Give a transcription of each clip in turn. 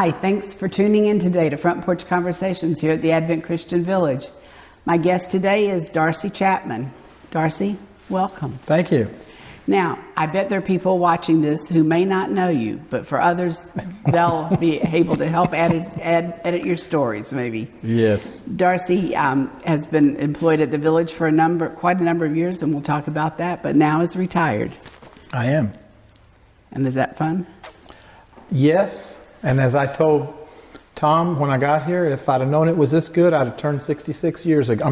Hi, thanks for tuning in today to Front Porch Conversations here at the Advent Christian Village. My guest today is Darcy Chapman. Darcy, welcome. Thank you. Now, I bet there are people watching this who may not know you, but for others, they'll be able to help edit your stories, maybe. Yes. Darcy has been employed at the village for quite a number of years, and we'll talk about that, but now is retired. I am. And is that fun? Yes. And as I told Tom when I got here, if I'd have known it was this good, I'd have turned 65 years ago.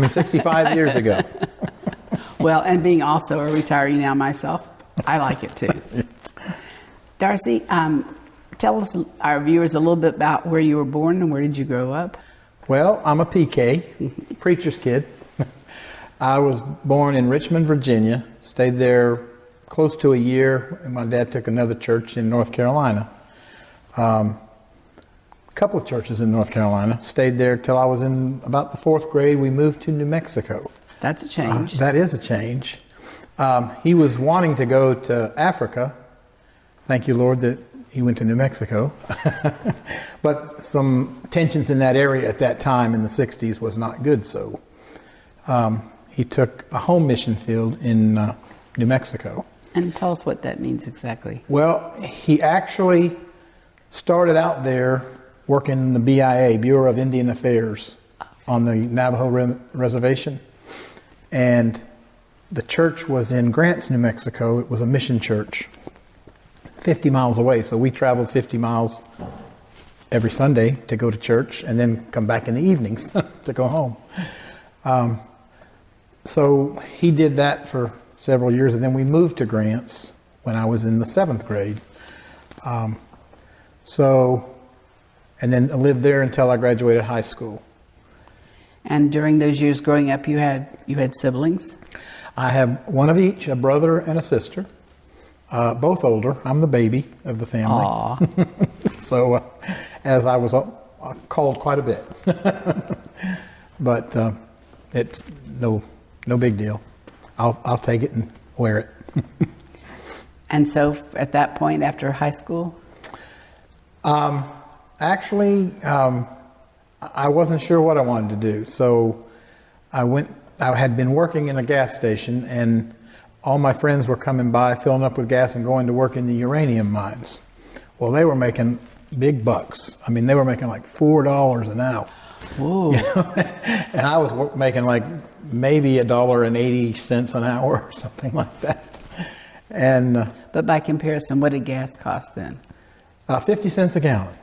Well, and being also a retiree now myself, I like it too. Darcy, tell us, our viewers, a little bit about where you were born and where did you grow up? Well, I'm a PK, preacher's kid. I was born in Richmond, Virginia, stayed there close to a year, and my dad took another church in North Carolina. A couple of churches in North Carolina, stayed there till I was in about the 4th grade. We moved to New Mexico. That's a change. That is a change. He was wanting to go to Africa. Thank you, Lord, that he went to New Mexico. But some tensions in that area at that time in the 60s was not good. So he took a home mission field in New Mexico. And tell us what that means exactly. Well, he actually started out there working in the BIA, Bureau of Indian Affairs, on the Navajo Reservation. And the church was in Grants, New Mexico. It was a mission church, 50 miles away. So we traveled 50 miles every Sunday to go to church and then come back in the evenings to go home. So he did that for several years, and then we moved to Grants when I was in the 7th grade. And then I lived there until I graduated high school. And during those years growing up, you had siblings? I have one of each, a brother and a sister, both older. I'm the baby of the family. Aww. So, as I was called quite a bit. But it's no big deal. I'll take it and wear it. And so at that point, after high school? Actually, I wasn't sure what I wanted to do. So I had been working in a gas station, and all my friends were coming by, filling up with gas and going to work in the uranium mines. Well, they were making big bucks. I mean, they were making like $4 an hour. Whoa. You know? And I was making like maybe $1.80 an hour or something like that. And but by comparison, what did gas cost then? 50 cents a gallon.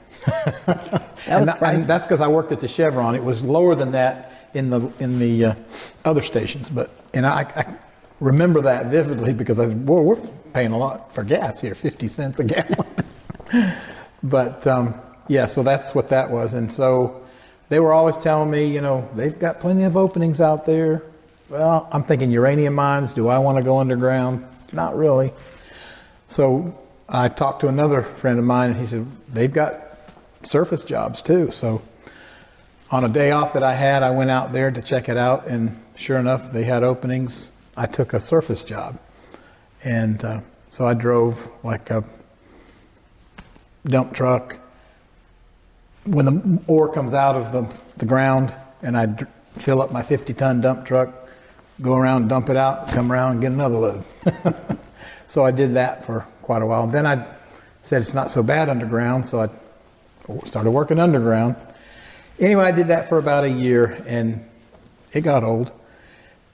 And that's because I worked at the Chevron. It was lower than that in the other stations, and I remember that vividly because we're paying a lot for gas here, 50 cents a gallon. But yeah, so that's what that was. And so they were always telling me, they've got plenty of openings out there. Well, I'm thinking uranium mines. Do I want to go underground? Not really. So I talked to another friend of mine, and he said, they've got surface jobs too. So on a day off that I had, I went out there to check it out, and sure enough, they had openings. I took a surface job, and so I drove like a dump truck when the ore comes out of the ground, and I'd fill up my 50-ton dump truck, go around, dump it out, come around and get another load. So I did that for quite a while. Then I said it's not so bad underground, so I started working underground. Anyway, I did that for about a year, and it got old.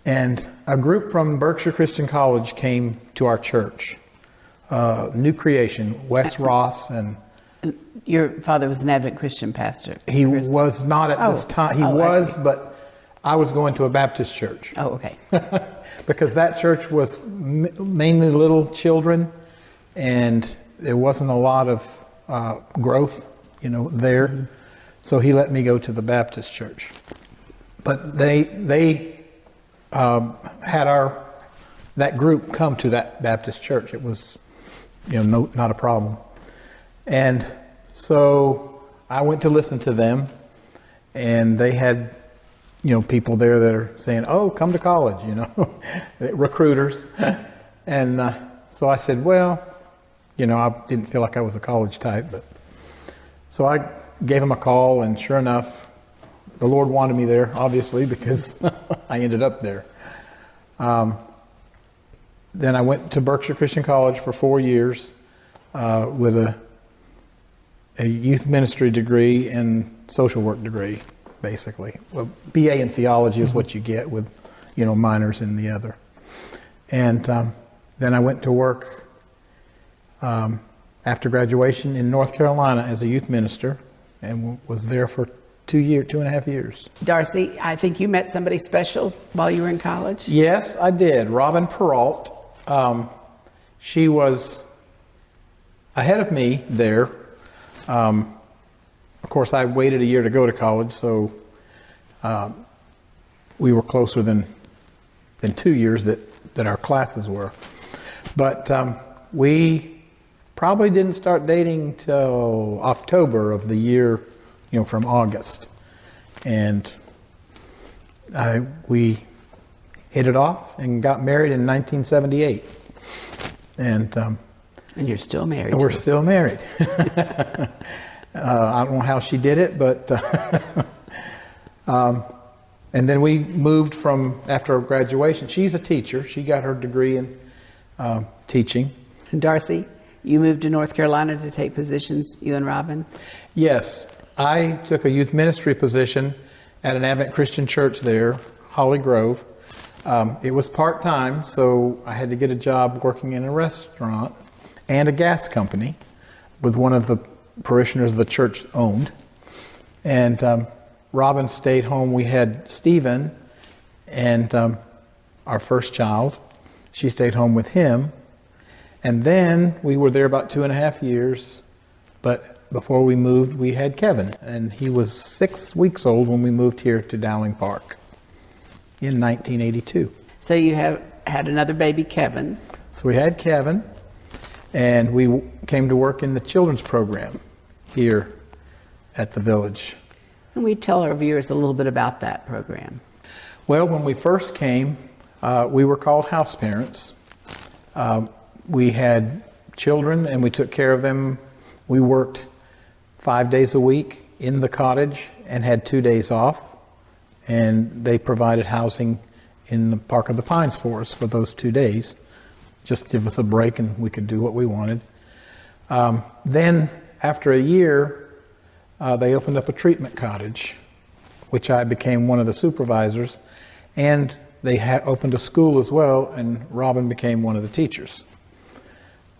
And a group from Berkshire Christian College came to our church, New Creation, Wes Ross. And your father was an Advent Christian pastor? He was not at this time. He was, but I was going to a Baptist church. Oh, okay. Because that church was mainly little children, and there wasn't a lot of growth, there. Mm-hmm. So he let me go to the Baptist church. But they had that group come to that Baptist church. It was, not a problem. And so I went to listen to them, and they had, people there that are saying, "Oh, come to college," recruiters. And so I said, well, I didn't feel like I was a college type, but so I gave him a call, and sure enough, the Lord wanted me there, obviously, because I ended up there. Then I went to Berkshire Christian College for 4 years with a youth ministry degree and social work degree, basically. Well, BA in theology is what you get with, minors in the other. And then I went to work after graduation in North Carolina as a youth minister, and was there for 2.5 years. Darcy, I think you met somebody special while you were in college? Yes, I did. Robin Peralt. She was ahead of me there. Of course, I waited a year to go to college, so we were closer than 2 years that our classes were. But we probably didn't start dating till October of the year, from August. And we hit it off and got married in 1978. And you're still married. We're still married. I don't know how she did it, but and then we moved after graduation. She's a teacher. She got her degree in teaching. And Darcy, you moved to North Carolina to take positions, you and Robin? Yes. I took a youth ministry position at an Advent Christian church there, Holly Grove. It was part-time, so I had to get a job working in a restaurant and a gas company with one of the parishioners the church owned. And Robin stayed home. We had Stephen and our first child. She stayed home with him. And then we were there about 2.5 years, but before we moved, we had Kevin, and he was 6 weeks old when we moved here to Dowling Park in 1982. So you have had another baby, Kevin. So we had Kevin, and we came to work in the children's program here at the village. And we tell our viewers a little bit about that program. Well, when we first came, we were called house parents. We had children, and we took care of them. We worked 5 days a week in the cottage and had 2 days off. And they provided housing in the Park of the Pines for us for those 2 days. Just give us a break and we could do what we wanted. Then, after a year, they opened up a treatment cottage, which I became one of the supervisors. And they opened a school as well, and Robin became one of the teachers.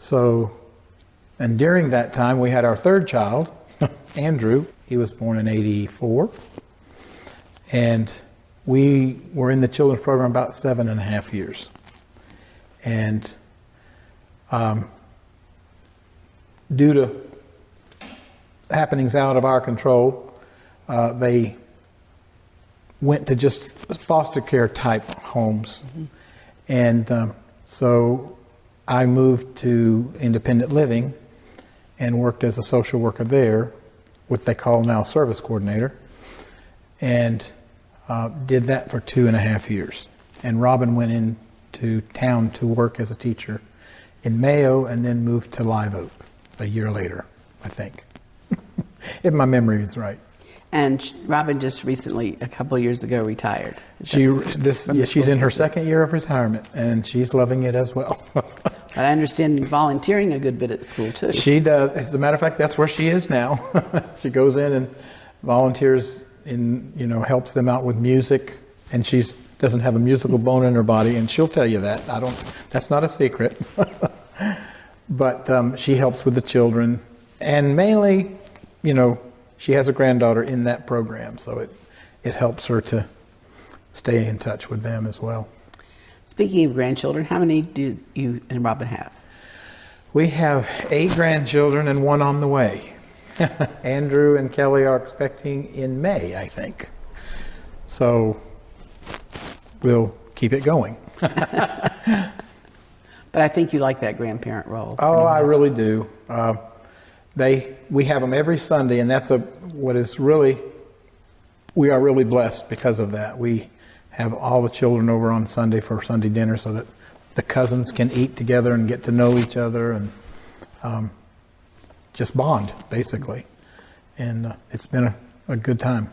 So, and during that time, we had our third child, Andrew. He was born in 1984. And we were in the children's program about 7.5 years. And due to happenings out of our control, they went to just foster care type homes. Mm-hmm. And so I moved to independent living and worked as a social worker there, what they call now service coordinator, and did that for 2.5 years. And Robin went into town to work as a teacher in Mayo and then moved to Live Oak a year later, I think, if my memory is right. And Robin just recently, a couple of years ago, retired. She's in her second year of retirement, and she's loving it as well. But I understand volunteering a good bit at school, too. She does. As a matter of fact, that's where she is now. She goes in and volunteers helps them out with music, and she doesn't have a musical bone in her body, and she'll tell you that. That's not a secret. But she helps with the children, and mainly, she has a granddaughter in that program, so it helps her to stay in touch with them as well. Speaking of grandchildren, how many do you and Robin have? We have 8 grandchildren and 1 on the way. Andrew and Kelly are expecting in May, I think. So we'll keep it going. But I think you like that grandparent role. Oh, I really do. We have them every Sunday, and that's we are really blessed because of that. We have all the children over on Sunday for Sunday dinner so that the cousins can eat together and get to know each other and just bond, basically. and it's been a good time.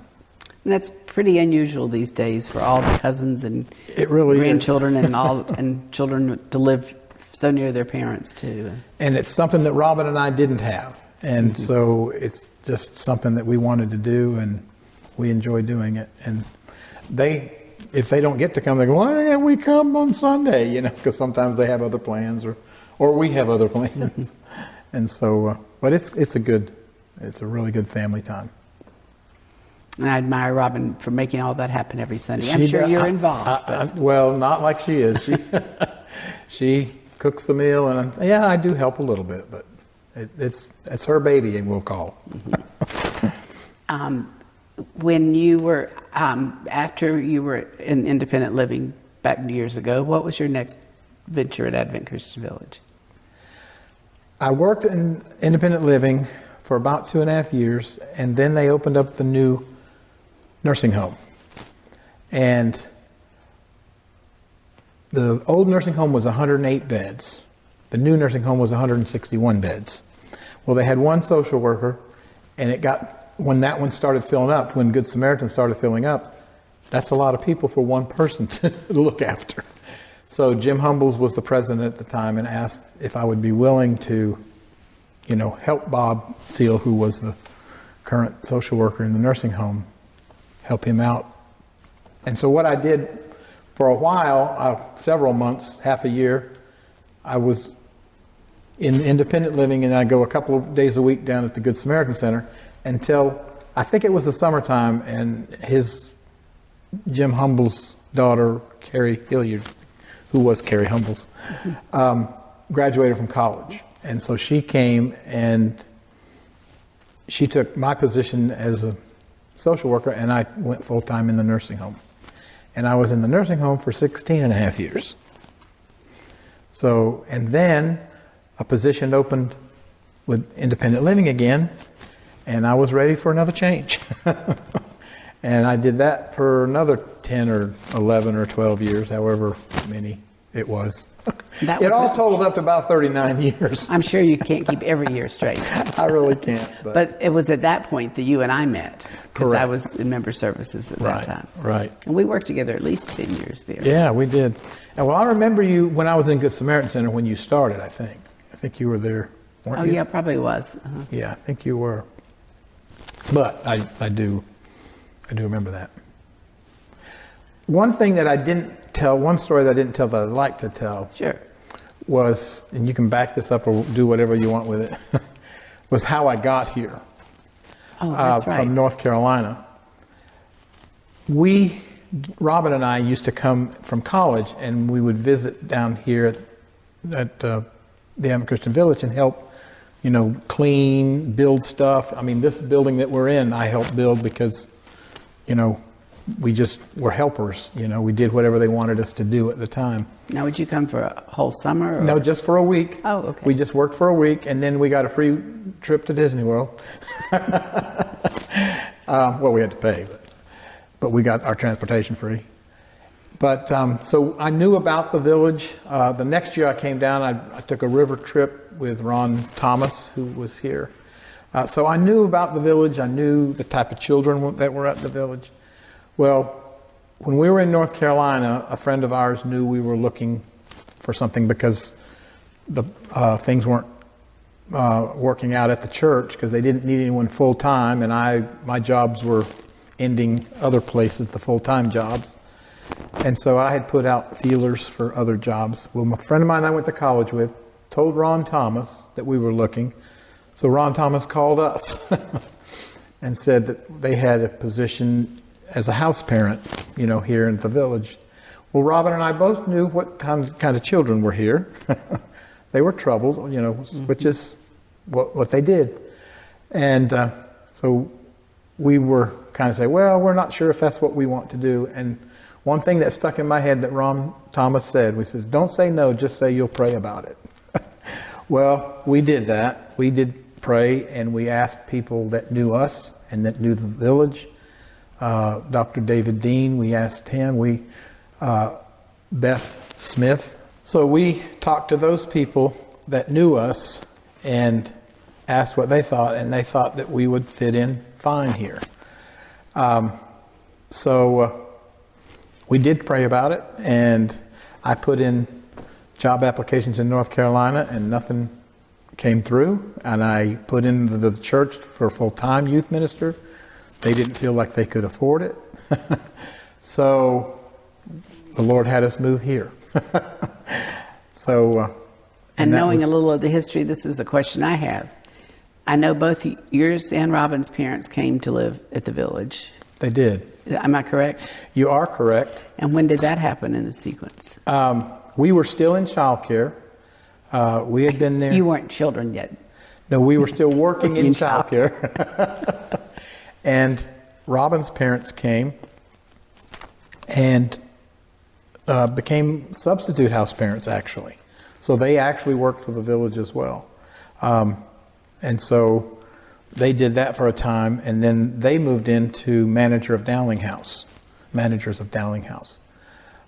And that's pretty unusual these days for all the cousins and It really grandchildren is. and all and children to live so near their parents too. And it's something that Robin and I didn't have, and so it's just something that we wanted to do, and we enjoy doing it. And if they don't get to come, they go, "Why can't we come on Sunday?" You know, because sometimes they have other plans, or we have other plans. And so, but it's a really good family time. And I admire Robin for making all that happen every Sunday. I'm sure you're involved. Well, not like she is. She cooks the meal, and I do help a little bit, but it's her baby, and we'll call. When you were after you were in independent living back years ago, what was your next venture at Advent Christian Village? I worked in independent living for about 2.5 years, and then they opened up the new nursing home. And the old nursing home was 108 beds. The new nursing home was 161 beds. Well, they had one social worker, and when that one started filling up, when Good Samaritan started filling up, that's a lot of people for one person to look after. So Jim Humbles was the president at the time and asked if I would be willing to, help Bob Seal, who was the current social worker in the nursing home, help him out. And so what I did for a while, several months, half a year, I was in independent living, and I'd go a couple of days a week down at the Good Samaritan Center until I think it was the summertime, and Jim Humbles' daughter, Carrie Hilliard, who was Carrie Humbles, graduated from college. And so she came and she took my position as a social worker, and I went full-time in the nursing home. And I was in the nursing home for 16.5 years. So, and then a position opened with independent living again, and I was ready for another change. And I did that for another 10 or 11 or 12 years, however many it was. It all totaled up to about 39 years. I'm sure you can't keep every year straight. I really can't. But it was at that point that you and I met, because I Correct. was in member services at that time. Right. And we worked together at least 10 years there. Yeah, we did. And well, I remember you when I was in Good Samaritan Center when you started, I think. I think you were there, weren't you? Yeah, probably was. Yeah, I think you were. But I do remember that. One thing that I didn't tell, one story that I didn't tell that I'd like to tell Sure. was, and you can back this up or do whatever you want with it, was how I got here. Oh, that's right. From North Carolina. Robin and I used to come from college, and we would visit down here at the Advent Christian Village and help, clean, build stuff. I mean, this building that we're in, I helped build because, we just were helpers. We did whatever they wanted us to do at the time. Now, would you come for a whole summer? Or? No, just for a week. Oh, okay. We just worked for a week, and then we got a free trip to Disney World. Well, we had to pay, but we got our transportation free. But so I knew about the village. The next year I came down, I took a river trip with Ron Thomas, who was here. So I knew about the village. I knew the type of children that were at the village. Well, when we were in North Carolina, a friend of ours knew we were looking for something because the things weren't working out at the church because they didn't need anyone full time, and my jobs were ending other places, the full-time jobs. And so I had put out feelers for other jobs. Well, my friend of mine I went to college with told Ron Thomas that we were looking. So Ron Thomas called us and said that they had a position as a house parent, here in the village. Well, Robin and I both knew what kind of children were here. They were troubled, which is what they did. And so we were kind of saying, well, we're not sure if that's what we want to do. And one thing that stuck in my head that Ron Thomas said, he says, don't say no, just say you'll pray about it. Well, we did that. We did pray, and we asked people that knew us and that knew the village. Dr. David Dean, we asked him. Beth Smith. So we talked to those people that knew us, and asked what they thought, and they thought that we would fit in fine here. So we did pray about it, and I put in job applications in North Carolina, and nothing came through. And I put in the church for full-time youth minister. They didn't feel like they could afford it. So the Lord had us move here. And knowing a little of the history, this is a question I have. I know both yours and Robin's parents came to live at the village. They did. Am I correct? You are correct. And when did that happen in the sequence? We were still in childcare. We had been there. You weren't children yet. No, we were still working in childcare. And Robin's parents came and became substitute house parents, actually. So they actually worked for the village as well. And so they did that for a time, and then they moved into managers of Dowling House.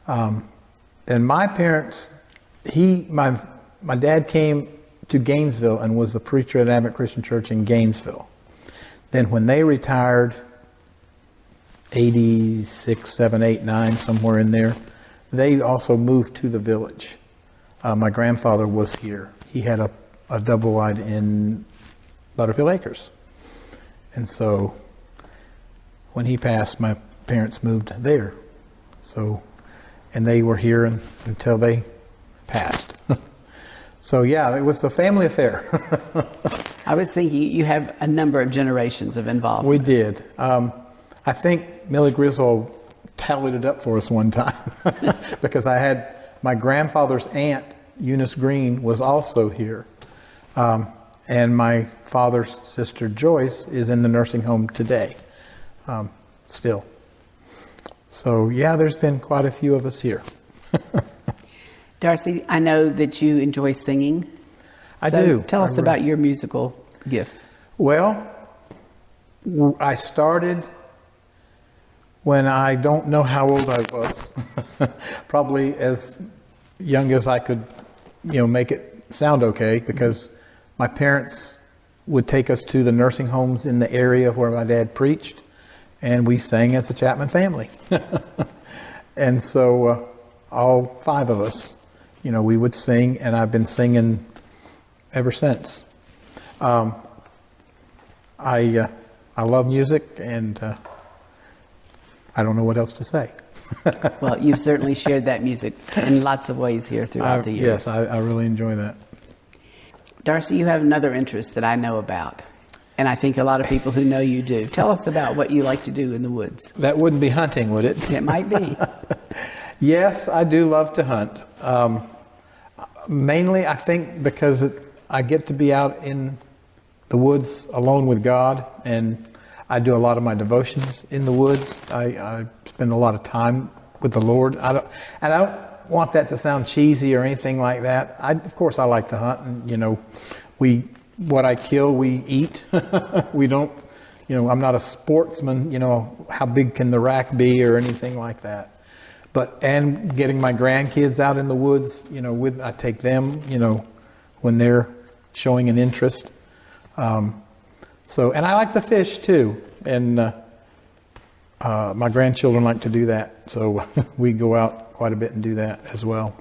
And my parents, my dad came to Gainesville and was the preacher at Abbott Christian Church in Gainesville. Then when they retired, 86, 7, 8, 9, somewhere in there, they also moved to the village. My grandfather was here. He had a double wide in Butterfield Acres. And so when he passed, my parents moved there. So, and they were here until they passed. So yeah, it was a family affair. I was thinking you have a number of generations of involvement. We did. I think Millie Griswold tallied it up for us one time because I had my grandfather's aunt, Eunice Green, was also here. And my father's sister, Joyce, is in the nursing home today, still. So yeah, there's been quite a few of us here. Darcy, I know that you enjoy singing. I do. Tell us about your musical gifts. Well, I started when I don't know how old I was. Probably as young as I could, make it sound okay, because my parents would take us to the nursing homes in the area where my dad preached, and we sang as a Chapman family. And so all 5 of us, we would sing, and I've been singing ever since. I love music, and I don't know what else to say. Well, you've certainly shared that music in lots of ways here throughout the years. Yes, I really enjoy that. Darcy, you have another interest that I know about, and I think a lot of people who know you do. Tell us about what you like to do in the woods. That wouldn't be hunting, would it? It might be. Yes, I do love to hunt. Mainly, I think, because I get to be out in the woods alone with God, and I do a lot of my devotions in the woods. I spend a lot of time with the Lord. I don't want that to sound cheesy or anything like that. Of course, I like to hunt, and what I kill, we eat. We don't, I'm not a sportsman. How big can the rack be or anything like that. And getting my grandkids out in the woods, I take them, when they're showing an interest. And I like to fish too, and my grandchildren like to do that, so we go out quite a bit and do that as well.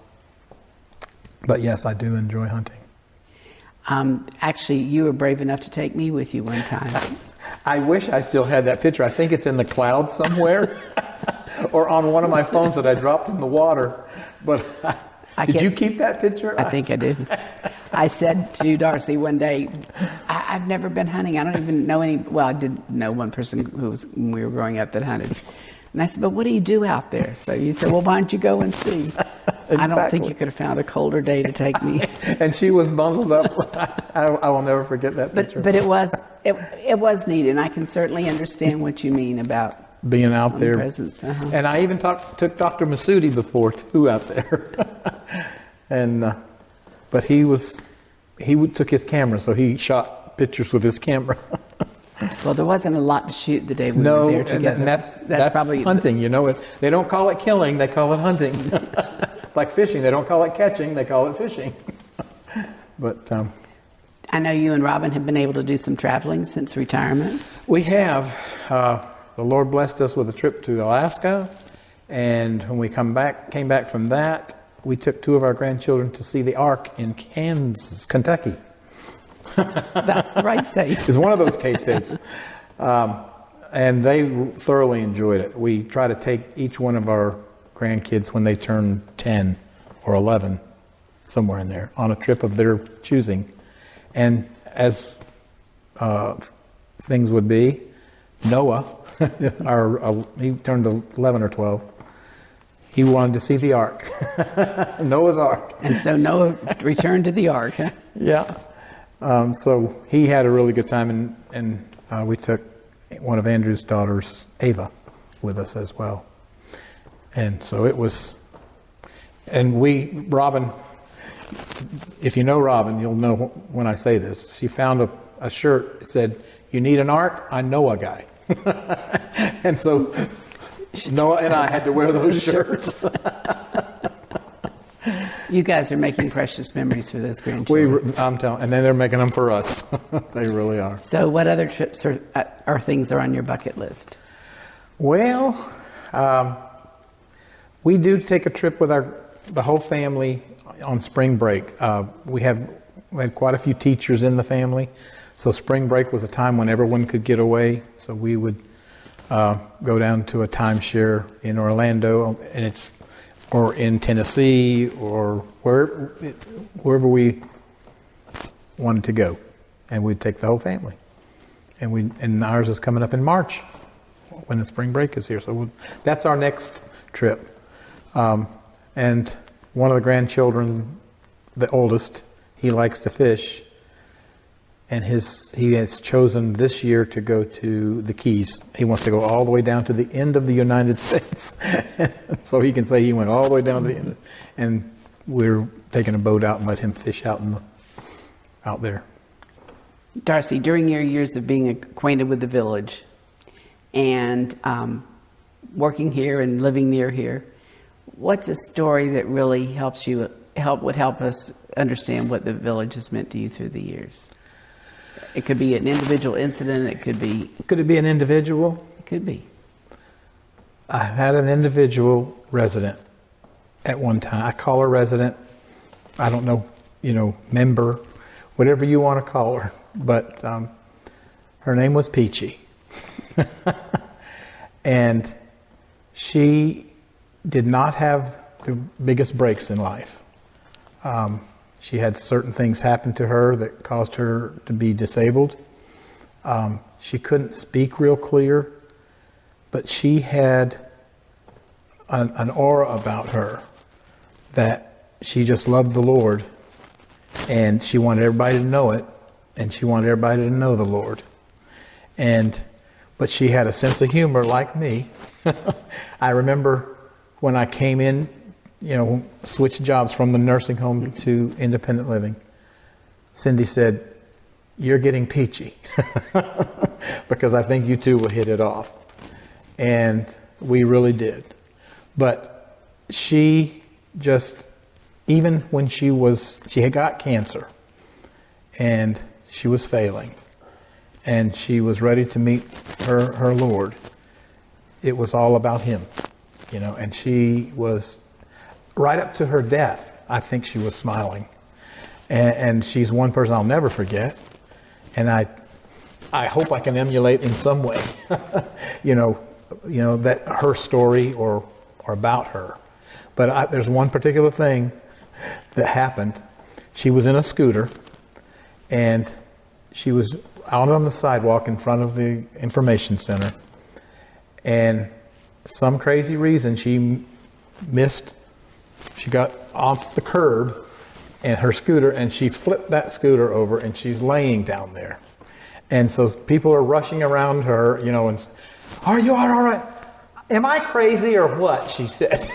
But yes, I do enjoy hunting. Actually, you were brave enough to take me with you one time. I wish I still had that picture. I think it's in the clouds somewhere, or on one of my phones that I dropped in the water. But did you keep that picture? I think I did. I said to Darcy one day, I've never been hunting. I don't even know any. Well, I did know one person when we were growing up that hunted. And I said, but what do you do out there? So you said, well, why don't you go and see? Exactly. I don't think you could have found a colder day to take me. And she was bundled up. I will never forget that picture. But it was neat, and I can certainly understand what you mean about being out there. Presence. Uh-huh. And I even took Dr. Masudi before too out there. And but he took his camera, so he shot pictures with his camera. Well, there wasn't a lot to shoot the day we were there together. And that's probably hunting. They don't call it killing; they call it hunting. It's like fishing; they don't call it catching; they call it fishing. But I know you and Robin have been able to do some traveling since retirement. We have. The Lord blessed us with a trip to Alaska, and when we came back from that, we took 2 of our grandchildren to see the Ark in Kentucky. That's the right state. It's one of those K-states. And they thoroughly enjoyed it. We try to take each one of our grandkids when they turn 10 or 11, somewhere in there, on a trip of their choosing. And as things would be, Noah, he turned 11 or 12. He wanted to see the Ark, Noah's Ark. And so Noah returned to the Ark, huh? Yeah. So he had a really good time, and we took one of Andrew's daughters, Ava, with us as well. And so it was, and Robin, if you know Robin, you'll know when I say this. She found a shirt that said, "You need an Ark? I know a guy." And so Noah and I had to wear those shirts. You guys are making precious memories for those grandchildren. I'm telling, and then they're making them for us. They really are. So what other trips or things are on your bucket list? Well, we do take a trip with the whole family on spring break. We had quite a few teachers in the family, so spring break was a time when everyone could get away. So we would go down to a timeshare in Orlando, or in Tennessee, or wherever we wanted to go, and we'd take the whole family. And ours is coming up in March, when the spring break is here. So that's our next trip. And one of the grandchildren, the oldest, he likes to fish, and he has chosen this year to go to the Keys. He wants to go all the way down to the end of the United States, so he can say he went all the way down to the end. And we're taking a boat out and let him fish out there. Darcy, during your years of being acquainted with the village and working here and living near here, what's a story that really would help us understand what the village has meant to you through the years? It could be an individual incident. It could be... Could it be an individual? It could be. I had an individual resident at one time. I call her resident. I don't know, member, whatever you want to call her. But her name was Peachy. And she did not have the biggest breaks in life. She had certain things happen to her that caused her to be disabled. She couldn't speak real clear, but she had an aura about her that she just loved the Lord, and she wanted everybody to know it, and she wanted everybody to know the Lord. But she had a sense of humor like me. I remember when I came in, switched jobs from the nursing home to independent living. Cindy said, "You're getting peachy," because I think you two will hit it off. And we really did. But she just, even when she had got cancer and she was failing and she was ready to meet her Lord, it was all about Him, and she was, right up to her death, I think she was smiling. And she's one person I'll never forget. And I hope I can emulate in some way, that her story or about her. But there's one particular thing that happened. She was in a scooter, and she was out on the sidewalk in front of the information center. And some crazy reason she got off the curb and her scooter, and she flipped that scooter over, and she's laying down there. And so people are rushing around her, and, "Are you all right? Am I crazy or what?" she said.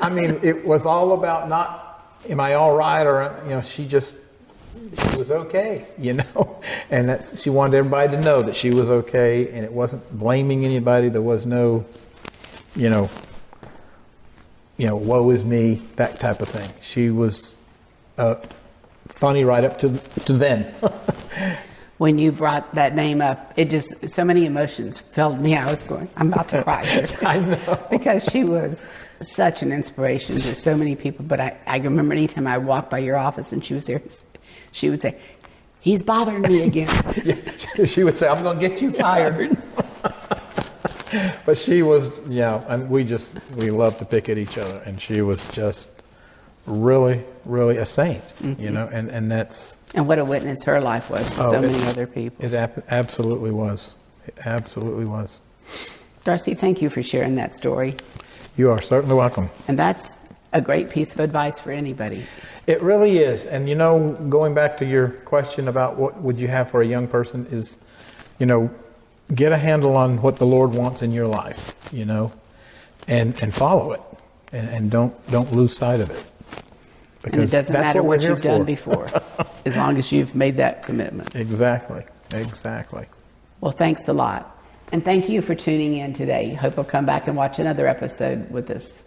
I mean, it was all about not, am I all right? Or, she was okay, and she wanted everybody to know that she was okay, and it wasn't blaming anybody. There was no, woe is me, that type of thing. She was funny right up to then. When you brought that name up, it just, so many emotions filled me. I was going, I'm about to cry here. I know. Because she was such an inspiration to so many people. But I remember anytime I walked by your office and she was there, she would say, he's bothering me again. Yeah, she would say, I'm going to get you fired. But she was, and we loved to pick at each other. And she was just really, really a saint, and that's... And what a witness her life was to so many other people. It absolutely was. It absolutely was. Darcy, thank you for sharing that story. You are certainly welcome. And that's a great piece of advice for anybody. It really is. And, going back to your question about what would you have for a young person is, get a handle on what the Lord wants in your life, and follow it. And don't lose sight of it. And it doesn't matter what you've done before, as long as you've made that commitment. Exactly. Well, thanks a lot. And thank you for tuning in today. Hope you'll come back and watch another episode with us.